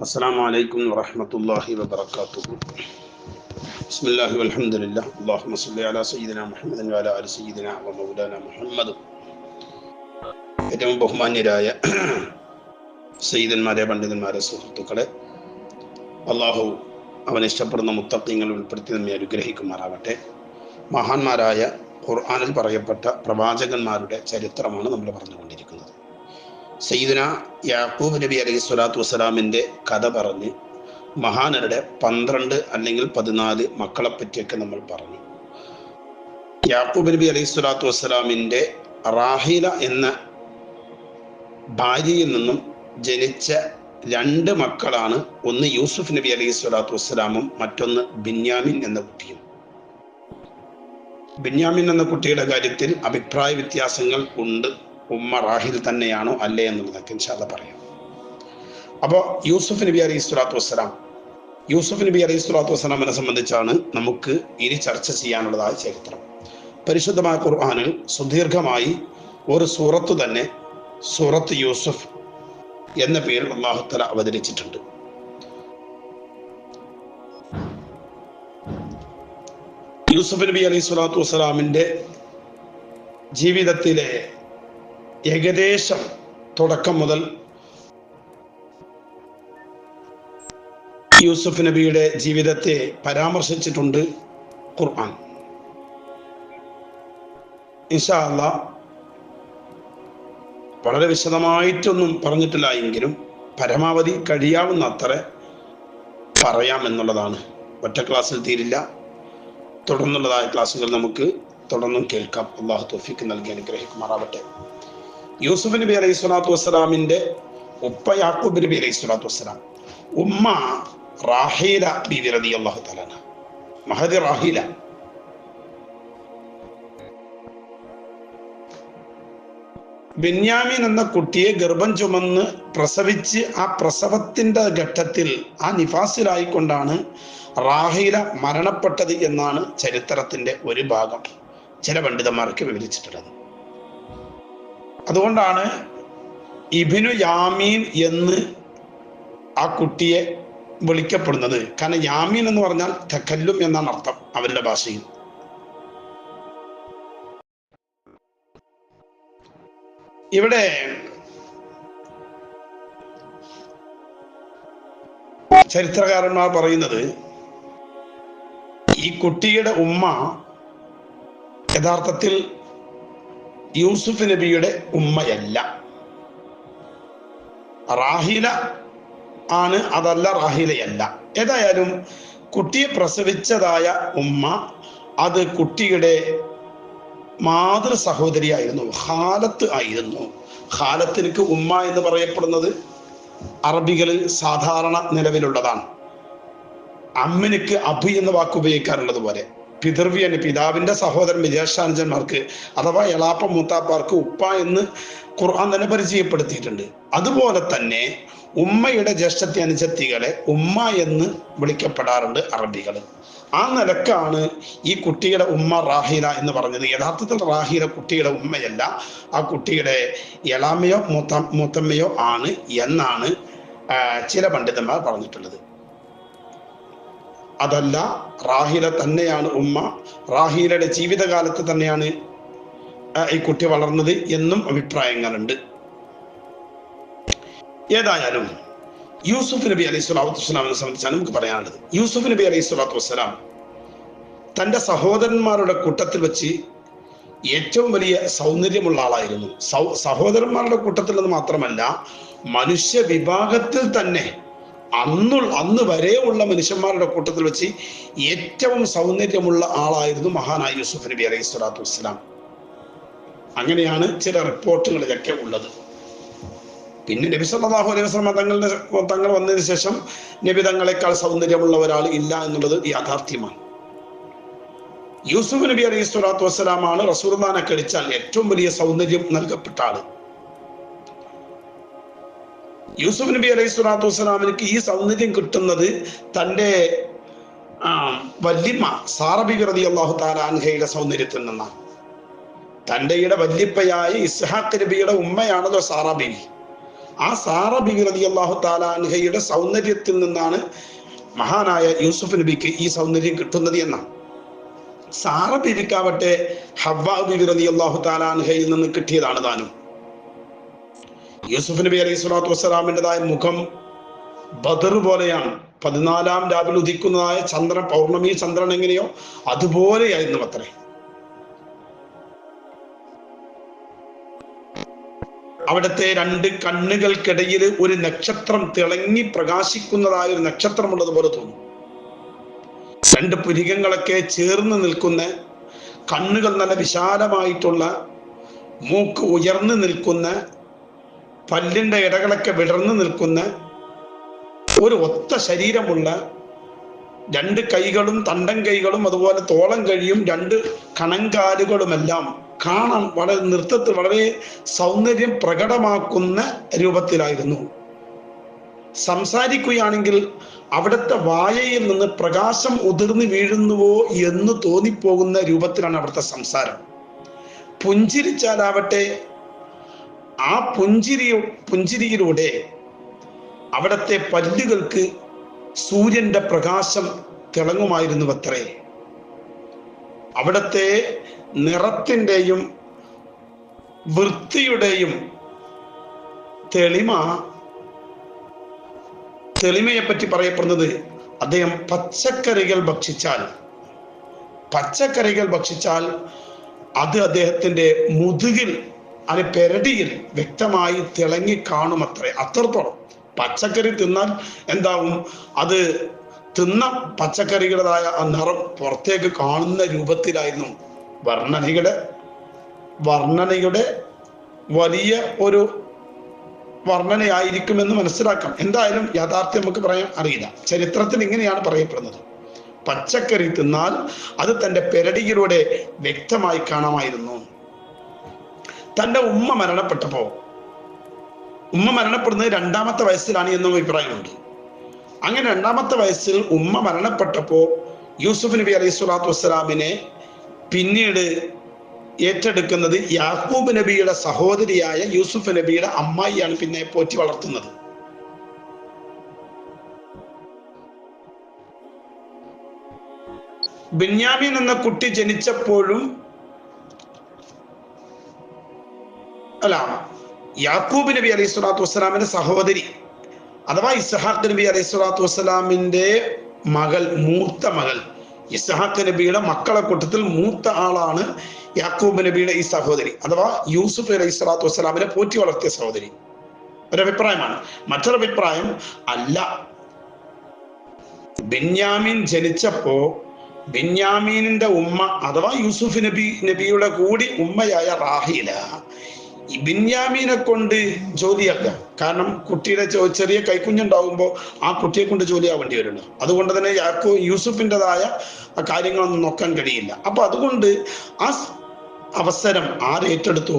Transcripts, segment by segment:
അസ്സലാമു അലൈക്കും വറഹ്മത്തുള്ളാഹി വബറകാതുഹു. ബിസ്മില്ലാഹി വൽഹംദുലില്ലാഹ്. അല്ലാഹുമ്മ സ്വല്ലി അലാ സയ്യിദിനാ മുഹമ്മദിൻ വഅലാ ആലി സയ്യിദിനാ വ മൗലാനാ മുഹമ്മദ്. ഏറ്റവും ബഹുമാന്യരായ സയ്യിദന്മാരെ, പണ്ഡിതന്മാരെ, സുഹൃത്തുക്കളെ, അള്ളാഹു അവൻ ഇഷ്ടപ്പെടുന്ന മുത്തഖീങ്ങളിൽ ഉൾപ്പെടുത്തി നമ്മെ അനുഗ്രഹിക്കുമാറാവട്ടെ. മഹാന്മാരായ ഖുർആനിൽ പറയപ്പെട്ട പ്രവാചകന്മാരുടെ ചരിത്രമാണ് നമ്മൾ പറഞ്ഞുകൊണ്ടിരിക്കുന്നത്. സയ്യിദുന യാക്കൂബ് നബി അലൈഹി സ്വലാത്തു വസ്സലാമിൻ്റെ കഥ പറഞ്ഞ് മഹാനരുടെ 12 അല്ലെങ്കിൽ 14 മക്കളെ പറ്റിയൊക്കെ നമ്മൾ പറഞ്ഞു. യാക്കൂബ് നബി അലൈഹി സ്വലാത്തു വസ്സലാമിൻ്റെ റാഹീല എന്ന ഭാര്യയിൽ നിന്നും ജനിച്ച 2 മക്കളാണ്. ഒന്ന് യൂസുഫ് നബി അലൈഹി സ്വലാത്തു വസ്സലാമും മറ്റൊന്ന് ബിന്യാമിൻ എന്ന കുട്ടിയും. ബിന്യാമിൻ എന്ന കുട്ടിയുടെ കാര്യത്തിൽ അഭിപ്രായ വ്യത്യാസങ്ങൾ ഉണ്ട്. ഉമ്മ റാഹിൽ തന്നെയാണോ അല്ലേ എന്നുള്ളതൊക്കെ ഇൻഷാ അല്ലാഹ് പറയാം. അപ്പോൾ യൂസുഫ് നബി അലൈഹി സ്വലാത്തു വസ്സലാമിനെ സംബന്ധിച്ചാണ് നമുക്ക് ഇനി ചർച്ച ചെയ്യാനുള്ളതായ ചരിത്രം. പരിശുദ്ധമായ ഖുർആനിൽ സുദീർഘമായി ഒരു സൂറത്ത് തന്നെ, സൂറത്ത് യൂസുഫ് എന്ന പേരിൽ അല്ലാഹു തആല അവതരിച്ചിട്ടുണ്ട്. യൂസുഫ് നബി അലൈഹി സ്വലാത്തു വസ്സലാമിൻ്റെ ജീവിതത്തിലെ ഏകദേശം തുടക്കം മുതൽ യൂസുഫ് നബിയുടെ ജീവിതത്തെ പരാമർശിച്ചിട്ടുണ്ട് ഖുർആൻ. ഇൻഷാ അല്ലാഹ് വളരെ വിശദമായിട്ടൊന്നും പറഞ്ഞിട്ടില്ല എങ്കിലും പരമാവധി കഴിയാവുന്ന അത്ര പറയാമെന്നുള്ളതാണ്. ഒറ്റ ക്ലാസ്സിൽ തീരില്ല. തുടർന്നുള്ളതായ ക്ലാസ്സുകൾ നമുക്ക് തുടർന്നും കേൾക്കാം. അള്ളാഹു തൗഫീഖ് നൽകി അനുഗ്രഹിക്കുമാറാവട്ടെ. യൂസുഫ് നബി അലൈഹി സ്വലാത്തു വസ്സലാമിൻ്റെ ഉപ്പ യാക്കൂബ് നബി അലൈഹി സ്വലാത്തു വസ്സലാം, ഉമ്മ റാഹീല ബീവി റളിയല്ലാഹു തആല അൻഹ, മഹദി റാഹീല. ബെന്യാമിൻ എന്ന കുട്ടിയെ ഗർഭം ചുമന്ന് പ്രസവിച്ച് ആ പ്രസവത്തിന്റെ ഘട്ടത്തിൽ ആ നിഫാസിലായിക്കൊണ്ടാണ് റാഹീല മരണപ്പെട്ടത് എന്നാണ് ചരിത്രത്തിന്റെ ഒരു ഭാഗം ചില പണ്ഡിതന്മാർക്ക് വിവരിച്ചിട്ടുള്ളത്. അതുകൊണ്ടാണ് ഇബ്നു യാമീൻ എന്ന് ആ കുട്ടിയെ വിളിക്കപ്പെടുന്നത്. കാരണം യാമീൻ എന്ന് പറഞ്ഞാൽ തകല്ലും എന്നാണ് അർത്ഥം അവരുടെ ഭാഷയിൽ. ഇവിടെ ചരിത്രകാരന്മാർ പറയുന്നത് ഈ കുട്ടിയുടെ ഉമ്മ യഥാർത്ഥത്തിൽ യൂസുഫ് നബിയുടെ ഉമ്മയല്ല, റാഹീല ആണ്. അതല്ല, റാഹീലയല്ല. ഏതായാലും കുട്ടിയെ പ്രസവിച്ചതായ ഉമ്മ അത് കുട്ടിയുടെ മാതൃ സഹോദരിയായിരുന്നു, ഖാലത്ത് ആയിരുന്നു. ഖാലത്തിനക്ക് ഉമ്മ എന്ന് പറയപ്പെടുന്നത് അറബികളിൽ സാധാരണ നിലവിലുള്ളതാണ്. അമ്മിനക്ക് അബി എന്ന വാക്ക് ഉപയോഗിക്കാറുള്ളത് പോലെ പിതൃവ്യന്, പിതാവിന്റെ സഹോദരൻ, ജ്യേഷ്ഠാനുജന്മാർക്ക് അഥവാ എളാപ്പ മൂത്താപ്പാർക്ക് ഉപ്പ എന്ന് ഖുർആൻ തന്നെ പരിചയപ്പെടുത്തിയിട്ടുണ്ട്. അതുപോലെ തന്നെ ഉമ്മയുടെ ജ്യേഷ്ഠത്തി അനുജത്തികളെ ഉമ്മ എന്ന് വിളിക്കപ്പെടാറുണ്ട് അറബികൾ. ആ നിലക്കാണ് ഈ കുട്ടിയുടെ ഉമ്മ റാഹീല എന്ന് പറഞ്ഞത്. യഥാർത്ഥത്തിൽ റാഹീല കുട്ടിയുടെ ഉമ്മയല്ല, ആ കുട്ടിയുടെ എളാമയോ മൂത്തമ്മയോ ആണ് എന്നാണ് ചില പണ്ഡിതന്മാർ പറഞ്ഞിട്ടുള്ളത്. അതല്ല, റാഹീല തന്നെയാണ് ഉമ്മ. റാഹീലയുടെ ജീവിതകാലത്ത് തന്നെയാണ് ഈ കുട്ടി വളർന്നത് എന്നും അഭിപ്രായങ്ങളുണ്ട്. ഏതായാലും യൂസുഫ് നബി അലൈഹി സ്വലാത്തു വസ്സലാമിനെ സംബന്ധിച്ചാണ് നമുക്ക് പറയാനുള്ളത്. യൂസുഫ് നബി അലൈഹി സ്വലാത്തു വസ്സലാം തൻ്റെ സഹോദരന്മാരുടെ കൂട്ടത്തിൽ വെച്ച് ഏറ്റവും വലിയ സൗന്ദര്യമുള്ള ആളായിരുന്നു. സഹോദരന്മാരുടെ കൂട്ടത്തിൽ നിന്ന് മാത്രമല്ല, മനുഷ്യ വിഭാഗത്തിൽ തന്നെ അന്ന് വരെ ഉള്ള മനുഷ്യന്മാരുടെ കൂട്ടത്തിൽ വെച്ച് ഏറ്റവും സൗന്ദര്യമുള്ള ആളായിരുന്നു മഹാനായ യൂസുഫ് നബി അലൈഹി സ്വലാത്തു വസ്സലാം. അങ്ങനെയാണ് ചില റിപ്പോർട്ടുകളിലൊക്കെ ഉള്ളത്. പിന്നെ നബി സല്ലല്ലാഹു അലൈഹി വസല്ലം തങ്ങൾ വന്നതിന് ശേഷം നബി തങ്ങളെക്കാൾ സൗന്ദര്യമുള്ള ഒരാൾ ഇല്ല എന്നുള്ളത് യാഥാർത്ഥ്യമാണ്. യൂസുഫ് നബി അലൈഹി സ്വലാത്തു വസ്സലാമാണ് റസൂലുള്ളാഹിനെ കഴിച്ചാൽ ഏറ്റവും വലിയ സൗന്ദര്യം നൽകപ്പെട്ട ആള്. യൂസുഫ് നബി അലൈഹി സ്വലാത്തു വസ്സലാമിന് ഈ സൗന്ദര്യം കിട്ടുന്നത് തൻ്റെ വല്യമ്മ സാറ ബീവി റളിയല്ലാഹു തആല അൻഹയുടെ സൗന്ദര്യത്തിൽ നിന്നാണ്. തൻ്റെ വല്യപ്പയായ ഇസ്ഹാഖ് നബിയുടെ ഉമ്മയാണല്ലോ സാറ ബീവി. ആ സാറ ബിബി റളിയല്ലാഹു തആല അൻഹയുടെ സൗന്ദര്യത്തിൽ നിന്നാണ് മഹാനായ യൂസുഫ് നബിക്ക് ഈ സൗന്ദര്യം കിട്ടുന്നത് എന്നാണ്. സാറ ബിബിക്കാവട്ടെ ഹവ്വ ബിബി റളിയല്ലാഹു തആല അൻഹയിൽ നിന്ന് കിട്ടിയതാണ് താനും. യൂസുഫ് നബി അലൈഹി സ്വലാത്തു വസ്സലാമിൻ്റെതായ മുഖം ബദർ പോലെയാണ്. 14-ാം രാവിൽ ഉദിക്കുന്നതായ ചന്ദ്രൻ, പൗർണമി ചന്ദ്രൻ എങ്ങനെയോ അതുപോലെയായിരുന്നു അത്രേ. അവിടുത്തെ 2 കണ്ണുകൾക്കിടയിൽ ഒരു നക്ഷത്രം തിളങ്ങി പ്രകാശിക്കുന്നതായ ഒരു നക്ഷത്രമുള്ളത് പോലെ തോന്നും. 2 പുരികങ്ങളൊക്കെ ചേർന്ന് നിൽക്കുന്ന, കണ്ണുകൾ നല്ല വിശാലമായിട്ടുള്ള, മൂക്ക് ഉയർന്നു നിൽക്കുന്ന, പല്ലിന്റെ ഇടകളൊക്കെ വിടർന്നു നിൽക്കുന്ന, ഒരു ഒത്ത ശരീരമുള്ള, 2 കൈകളും തണ്ടൻ കൈകളും അതുപോലെ തോളം കഴിയും 2 കണങ്കാലുകളുമെല്ലാം കാണാൻ വളരെ നൃത്തത്തിൽ വളരെ സൗന്ദര്യം പ്രകടമാക്കുന്ന രൂപത്തിലായിരുന്നു. സംസാരിക്കുകയാണെങ്കിൽ അവിടുത്തെ വായയിൽ നിന്ന് പ്രകാശം ഉതിർന്നു വീഴുന്നുവോ എന്ന് തോന്നിപ്പോകുന്ന രൂപത്തിലാണ് അവിടുത്തെ സംസാരം. പുഞ്ചിരിച്ചാലാവട്ടെ ആ പുഞ്ചിരിയിലൂടെ അവിടുത്തെ പല്ലുകൾക്ക് സൂര്യന്റെ പ്രകാശം തിളങ്ങുമായിരുന്നു അത്രേ. അവിടുത്തെ നിറത്തിൻ്റെയും വൃത്തിയുടെയും തെളിമയെ പറ്റി പറയപ്പെടുന്നത് അദ്ദേഹം പച്ചക്കറികൾ ഭക്ഷിച്ചാൽ അത് അദ്ദേഹത്തിന്റെ മുതുകിൽ, അത് പെരടിയിൽ വ്യക്തമായി തിളങ്ങി കാണുമത്രേ. അത്രത്തോളം പച്ചക്കറി തിന്നാൽ എന്താവും, അത് തിന്ന പച്ചക്കറികളുടേതായ ആ നിറം പുറത്തേക്ക് കാണുന്ന രൂപത്തിലായിരുന്നു. വർണ്ണനയുടെ വലിയ ഒരു വർണ്ണനയായിരിക്കുമെന്ന് മനസ്സിലാക്കാം. എന്തായാലും യാഥാർത്ഥ്യം നമുക്ക് പറയാൻ അറിയില്ല. ചരിത്രത്തിൽ ഇങ്ങനെയാണ് പറയപ്പെടുന്നത്. പച്ചക്കറി തിന്നാൽ അത് തൻ്റെ പെരടിയിലൂടെ വ്യക്തമായി കാണാമായിരുന്നു. തൻ്റെ ഉമ്മ മരണപ്പെടുന്നത് 2-ാമത്തെ വയസ്സിലാണ് എന്നും അഭിപ്രായമുണ്ട്. അങ്ങനെ 2-ാമത്തെ വയസ്സിൽ ഉമ്മ മരണപ്പെട്ടപ്പോൾ യൂസുഫ് നബി അലൈഹി സ്വലാത്തു വസ്സലാമിനെ പിന്നീട് ഏറ്റെടുക്കുന്നത് യാക്കൂബ് നബിയുടെ സഹോദരിയായ യൂസുഫ് നബിയുടെ അമ്മായിയാണ് പിന്നെ പോറ്റി വളർത്തുന്നത്. ബെന്യാമീൻ എന്ന കുട്ടി ജനിച്ചപ്പോഴും യാക്കൂബ് നബി അലൈഹി സ്വലാത്തു വസ്സലാമിന്റെ സഹോദരി അഥവാ ഇസ്ഹാഖ് നബി അലൈഹി സ്വലാത്തു വസ്സലാമിന്റെ മൂത്ത മകൾ, ഇസ്ഹാഖ് നബിയുടെ മക്കളെ കൂട്ടത്തിൽ മൂത്ത ആളാണ് യാക്കൂബ് നബിയുടെ ഈ സഹോദരി അഥവാ യൂസുഫ് അലൈഹി സ്വലാത്തു വസ്സലാമിനെ പോറ്റി വളർത്തിയ സഹോദരി. ഒരഭിപ്രായമാണ്. മറ്റൊരഭിപ്രായം അല്ല, ബെന്യാമീൻ ജനിച്ചപ്പോ ബെന്യാമീനിന്റെ ഉമ്മ അഥവാ യൂസുഫ് നബിയുടെ കൂടി ഉമ്മയായ റാഹീല ബെന്യാമീനെ കൊണ്ട് ജോലിയാക്കുക. കാരണം കുട്ടിയുടെ ചെറിയ കൈക്കുഞ്ഞുണ്ടാകുമ്പോൾ ആ കുട്ടിയെ കൊണ്ട് ജോലിയാവേണ്ടി വരുന്നു. അതുകൊണ്ട് തന്നെ യൂസുഫിൻ്റെതായ കാര്യങ്ങളൊന്നും നോക്കാൻ കഴിയില്ല. അപ്പൊ അതുകൊണ്ട് ആ അവസരം ഏറ്റെടുത്തു?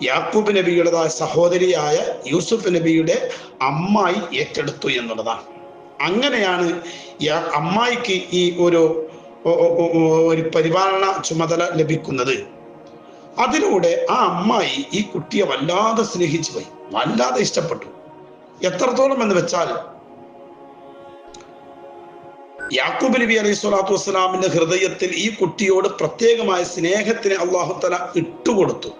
യാക്കൂബ് നബിയുടേതായ സഹോദരിയായ യൂസുഫ് നബിയുടെ അമ്മായി ഏറ്റെടുത്തു എന്നുള്ളതാണ്. അങ്ങനെയാണ് അമ്മായിക്ക് ഈ ഒരു പരിപാലന ചുമതല ലഭിക്കുന്നത്. അതിലൂടെ ആ അമ്മായി ഈ കുട്ടിയെ വല്ലാതെ സ്നേഹിച്ചു പോയി, വല്ലാതെ ഇഷ്ടപ്പെട്ടു. എത്രത്തോളം എന്ന് വെച്ചാൽ യാക്കൂബ് നബി അലൈഹി സ്വലാത്തു വസ്സലാമിന്റെ ഹൃദയത്തിൽ ഈ കുട്ടിയോട് പ്രത്യേകമായ സ്നേഹത്തിന് അല്ലാഹു തആല ഇട്ടുകൊടുത്തു.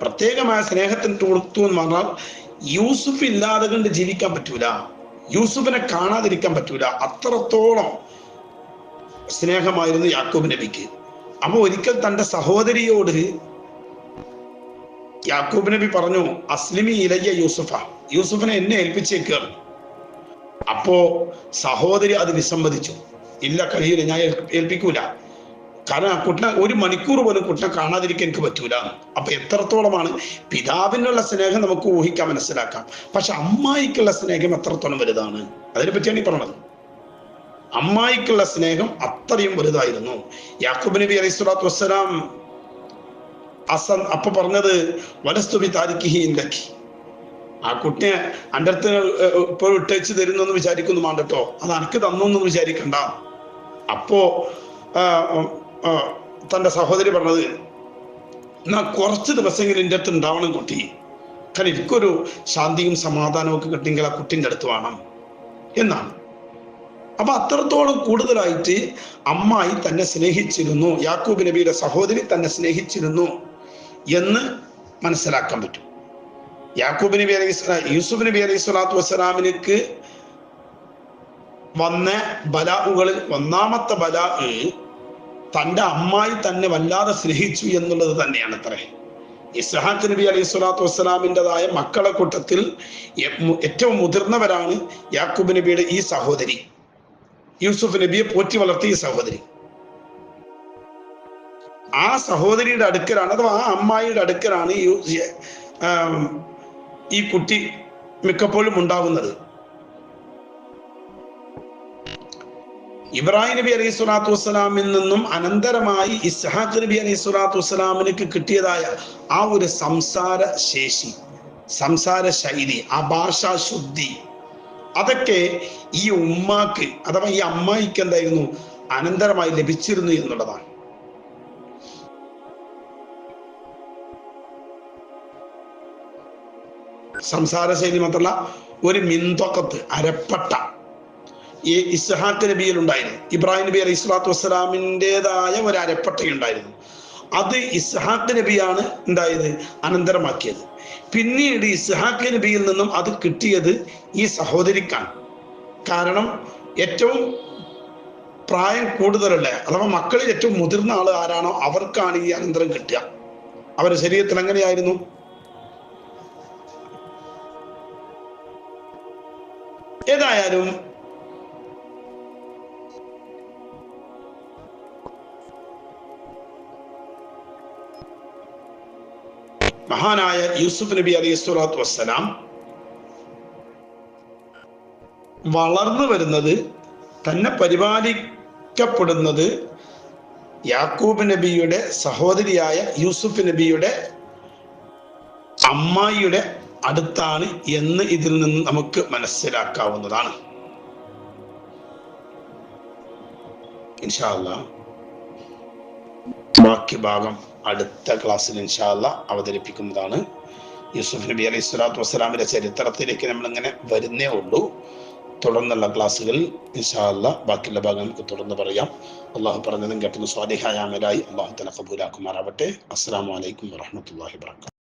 പ്രത്യേകമായ സ്നേഹത്തിന് ഇട്ടുകൊടുത്തു എന്ന് പറഞ്ഞാൽ യൂസുഫ് ഇല്ലാതെ കൊണ്ട് ജീവിക്കാൻ പറ്റൂല, യൂസുഫിനെ കാണാതിരിക്കാൻ പറ്റൂല. അത്രത്തോളം സ്നേഹമായിരുന്നു യാക്കൂബ് നബിക്ക്. അപ്പൊ ഒരിക്കൽ തന്റെ സഹോദരിയോട് യാക്കൂബ് നബി പറഞ്ഞു, അസ്ലിമി ഇലയ്യ യൂസുഫിനെ എന്നെ ഏൽപ്പിച്ചേക്കാണ്. അപ്പോ സഹോദരി അത് വിസമ്മതിച്ചു. ഇല്ല, കഴിയില്ല, ഞാൻ ഏൽപ്പിക്കൂല. കാരണം ആ കുട്ടിനെ 1 മണിക്കൂർ പോലും കുട്ടിനെ കാണാതിരിക്കാൻ എനിക്ക് പറ്റൂല. അപ്പൊ എത്രത്തോളമാണ് പിതാവിനുള്ള സ്നേഹം നമുക്ക് ഊഹിക്കാൻ മനസ്സിലാക്കാം. പക്ഷെ അമ്മായിക്കുള്ള സ്നേഹം എത്രത്തോളം വലുതാണ്, അതിനെ പറ്റിയാണ് ഈ പറഞ്ഞത്. അമ്മായിക്കുള്ള സ്നേഹം അത്രയും വലുതായിരുന്നു. യാക്കൂബ് നബി അലൈഹി സ്വലാത്തു വസ്സലാം അപ്പൊ പറഞ്ഞത് വലസ്തുബി താരിഖിഹി ഇൻദകി, ആ കുട്ടിയെ എൻ്റെ അടുത്ത് ഇപ്പോൾ ഇട്ടേച്ച് തരുന്നെന്ന് വിചാരിക്കുന്നു മാണ്ടട്ടോ, അത് എനിക്ക് തന്നൊന്നും വിചാരിക്കണ്ട. അപ്പോ തൻ്റെ സഹോദരി പറഞ്ഞത്, എന്നാ കുറച്ച് ദിവസമെങ്കിലും എൻ്റെ അടുത്ത് ഉണ്ടാവണം കുട്ടി, കാരണം എനിക്കൊരു ശാന്തിയും സമാധാനവും ഒക്കെ കിട്ടിയെങ്കിൽ ആ കുട്ടിൻ്റെ അടുത്ത് വേണം എന്നാണ്. അപ്പൊ അത്രത്തോളം കൂടുതലായിട്ട് അമ്മായി തന്നെ സ്നേഹിച്ചിരുന്നു, യാക്കൂബ് നബിയുടെ സഹോദരി തന്നെ സ്നേഹിച്ചിരുന്നു എന്ന് മനസ്സിലാക്കാൻ പറ്റും. യാക്കൂബ് നബി യൂസുഫ് നബി അലൈഹി സ്വലാത്തു വസ്സലാമിലേക്ക് വന്ന ബലാഉകളിൽ ഒന്നാമത്തെ ബലാ തൻ്റെ അമ്മായി തന്നെ വല്ലാതെ സ്നേഹിച്ചു എന്നുള്ളത് തന്നെയാണ് അത്രേ. ഇസ്ഹാഖ് നബി അലൈഹി സ്വലാത്തു വസ്സലാമിൻ്റെതായ മക്കളെ കൂട്ടത്തിൽ ഏറ്റവും മുതിർന്നവരാണ് യാക്കൂബ് നബിയുടെ ഈ സഹോദരി, യൂസുഫ് നബിയെ പോറ്റി വളർത്തിയ സഹോദരി. ആ സഹോദരിയുടെ അടുക്കലാണ്, അഥവാ ആ അമ്മായിയുടെ അടുക്കലാണ് ഈ കുട്ടി മിക്കപ്പോഴും ഉണ്ടാകുന്നത്. ഇബ്രാഹിം നബി അലൈഹി സ്വലാത്തു വസ്സലാമിൽ നിന്നും അനന്തരമായി ഇസ്ഹാഖ് നബി അലൈഹി സ്വലാത്തു വസ്സലാമിലേക്ക് കിട്ടിയതായ ആ ഒരു സംസാര ശേഷി, സംസാര ശൈലി, ആ ഭാഷാശുദ്ധി, അതൊക്കെ ഈ ഉമ്മാക്ക് അഥവാ ഈ അമ്മായിക്ക് എന്തായിരുന്നു അനന്തരമായി ലഭിച്ചിരുന്നു എന്നുള്ളതാണ്. സംസാര ശൈലി മാത്രമല്ല, ഒരു മിന്തൊക്കത്ത് അരപ്പട്ട ഈ ഇസ്ഹാഖ് നബിയിൽ ഉണ്ടായിരുന്നു. ഇബ്രാഹിം നബി അലൈഹി സ്വലാത്തു വസ്സലാമിൻ്റെതായ ഒരു അരപ്പട്ടയുണ്ടായിരുന്നു. അത് ഇസ്ഹാഖ് നബിയാണ് ഉണ്ടായത്, അനന്തരമാക്കിയത്. പിന്നീട് ഇസ്ഹാഖ് നബിയിൽ നിന്നും അത് കിട്ടിയത് ഈ സഹോദരിക്കാണ്. കാരണം ഏറ്റവും പ്രായം കൂടുതലുള്ള അഥവാ മക്കളിൽ ഏറ്റവും മുതിർന്ന ആൾ ആരാണോ അവർക്കാണ് ഈ അനന്തരം കിട്ടുക. അവരുടെ ശരീരത്തിൽ എങ്ങനെയായിരുന്നു? ഏതായാലും മഹാനായ യൂസുഫ് നബി അലൈഹി സ്വലാത്തു വസ്സലാം വളർന്നു വരുന്നത്, തന്നെ പരിപാലിക്കപ്പെടുന്നത് യാക്കൂബ് നബിയുടെ സഹോദരിയായ യൂസുഫ് നബിയുടെ അമ്മായിയുടെ അടുത്താണ് എന്ന് ഇതിൽ നിന്ന് നമുക്ക് മനസ്സിലാക്കാവുന്നതാണ്. ഇൻഷാ അല്ലാഹ് ബാക്കി ഭാഗം അടുത്ത ക്ലാസ്സിൽ ഇൻഷാ അല്ലാഹ് അവതരിപ്പിക്കുന്നതാണ്. യൂസുഫ് നബി അലൈഹി സ്വലാത്തു വസ്സലാമിന്റെ ചരിത്രത്തിലേക്ക് നമ്മൾ ഇങ്ങനെ വരുന്നേ ഉള്ളൂ. തുടർന്നുള്ള ക്ലാസ്സുകളിൽ ഇൻഷാ അല്ലാഹ് ബാക്കിയുള്ള ഭാഗം നമുക്ക് തുടർന്ന് പറയാം. അള്ളാഹു പറഞ്ഞതും കേട്ടത് സ്വാലിഹായ അമലായി അള്ളാഹു തആല ഖബൂലാക്കുമാറാവട്ടെ. അസ്സലാമു അലൈക്കും വറഹ്മത്തുള്ളാഹി വബറകാതുഹു.